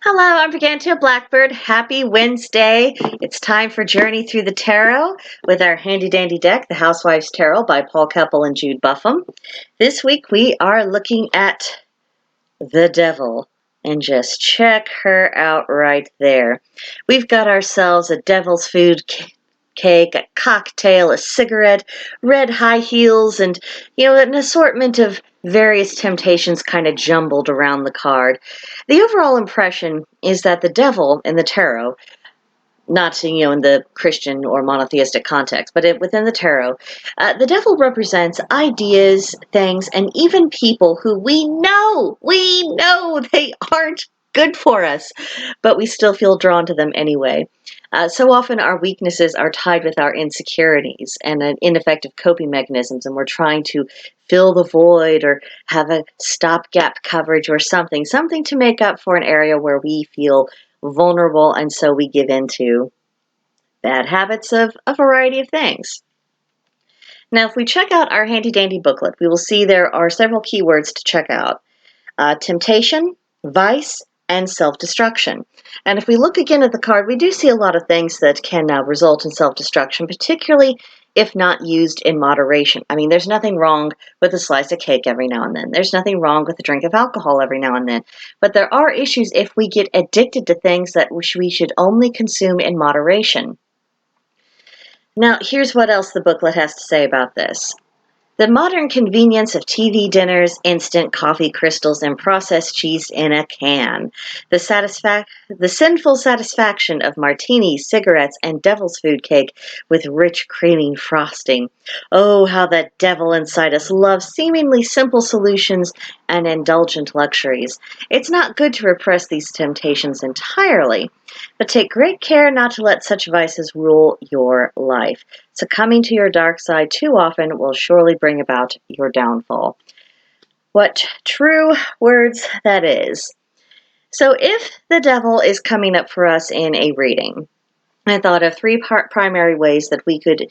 Hello, I'm Brigantia Blackbird. Happy Wednesday. It's time for Journey Through the Tarot with our handy dandy deck, The Housewife's Tarot by Paul Keppel and Jude Buffum. This week we are looking at the Devil, and just check her out right there. We've got ourselves a devil's food cake, a cocktail, a cigarette, red high heels, and an assortment of various temptations kind of jumbled around the card. The overall impression is that the devil in the tarot, not in the Christian or monotheistic context, but within the tarot, the devil represents ideas, things, and even people who we know they aren't good for us, but we still feel drawn to them anyway. So often our weaknesses are tied with our insecurities and ineffective coping mechanisms, and we're trying to fill the void or have a stopgap coverage or something to make up for an area where we feel vulnerable, and so we give into bad habits of a variety of things. Now, if we check out our handy dandy booklet, we will see there are several keywords to check out. Temptation, vice, and self-destruction. And if we look again at the card, we do see a lot of things that can result in self-destruction, particularly if not used in moderation. I mean, there's nothing wrong with a slice of cake every now and then. There's nothing wrong with a drink of alcohol every now and then. But there are issues if we get addicted to things that we should only consume in moderation. Now, here's what else the booklet has to say about this. The modern convenience of TV dinners, instant coffee crystals, and processed cheese in a can. The sinful satisfaction of martinis, cigarettes, and devil's food cake with rich, creamy frosting. Oh, how that devil inside us loves seemingly simple solutions and indulgent luxuries. It's not good to repress these temptations entirely, but take great care not to let such vices rule your life. Succumbing to your dark side too often will surely bring about your downfall. What true words that is. So if the devil is coming up for us in a reading, I thought of three primary ways that we could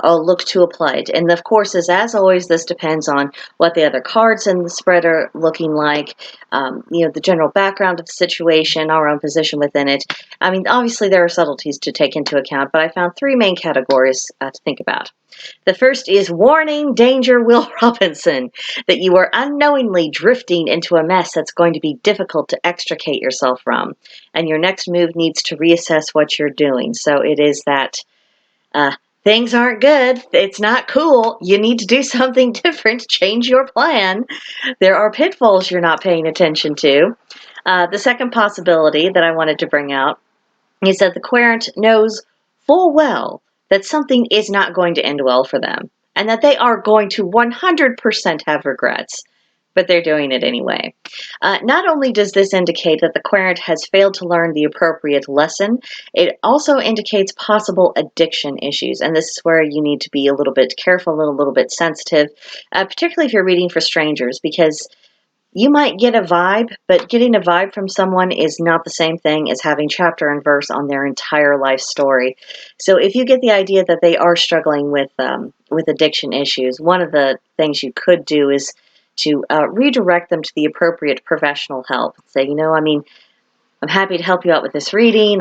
look to apply it. And of course, as always, this depends on what the other cards in the spread are looking like, the general background of the situation, our own position within it. I mean, obviously there are subtleties to take into account, but I found three main categories to think about. The first is warning, danger, Will Robinson, that you are unknowingly drifting into a mess that's going to be difficult to extricate yourself from, and your next move needs to reassess what you're doing. So it is that things aren't good, it's not cool, you need to do something different, change your plan. There are pitfalls you're not paying attention to. The second possibility that I wanted to bring out is that the querent knows full well that something is not going to end well for them, and that they are going to 100% have regrets, but they're doing it anyway. Not only does this indicate that the querent has failed to learn the appropriate lesson, it also indicates possible addiction issues, and this is where you need to be a little bit careful and a little bit sensitive, particularly if you're reading for strangers, because you might get a vibe, but getting a vibe from someone is not the same thing as having chapter and verse on their entire life story. So if you get the idea that they are struggling with addiction issues, one of the things you could do is to redirect them to the appropriate professional help. Say, I'm happy to help you out with this reading.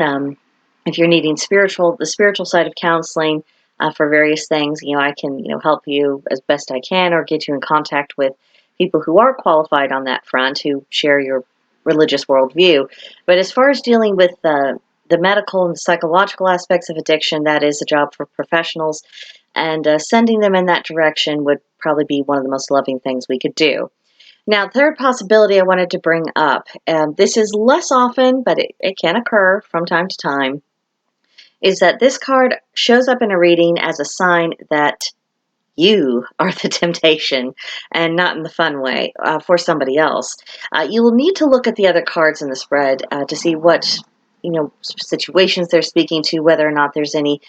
If you're needing the spiritual side of counseling for various things, I can, help you as best I can, or get you in contact with people who are qualified on that front, who share your religious worldview. But as far as dealing with the medical and psychological aspects of addiction, that is a job for professionals, and sending them in that direction would probably be one of the most loving things we could do. Now, third possibility I wanted to bring up, and this is less often, but it can occur from time to time, is that this card shows up in a reading as a sign that you are the temptation, and not in the fun way, for somebody else. You will need to look at the other cards in the spread to see what situations they're speaking to, whether or not there's any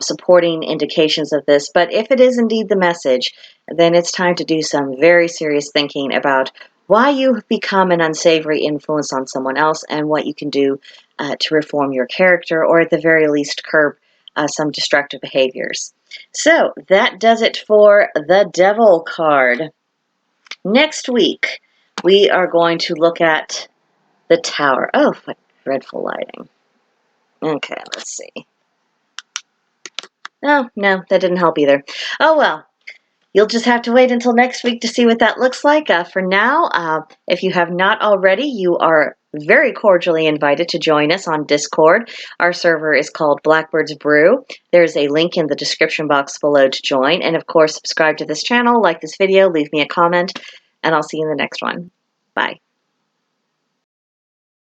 supporting indications of this. But if it is indeed the message, then it's time to do some very serious thinking about why you've become an unsavory influence on someone else, and what you can do to reform your character, or at the very least curb some destructive behaviors. So that does it for the Devil card. Next week, we are going to look at the Tower. Oh, Dreadful lighting. Okay, let's see. Oh, no, that didn't help either. Oh, well. You'll just have to wait until next week to see what that looks like. For now, if you have not already, you are very cordially invited to join us on Discord. Our server is called Blackbird's Brew. There's a link in the description box below to join. And of course, subscribe to this channel, like this video, leave me a comment, and I'll see you in the next one. Bye.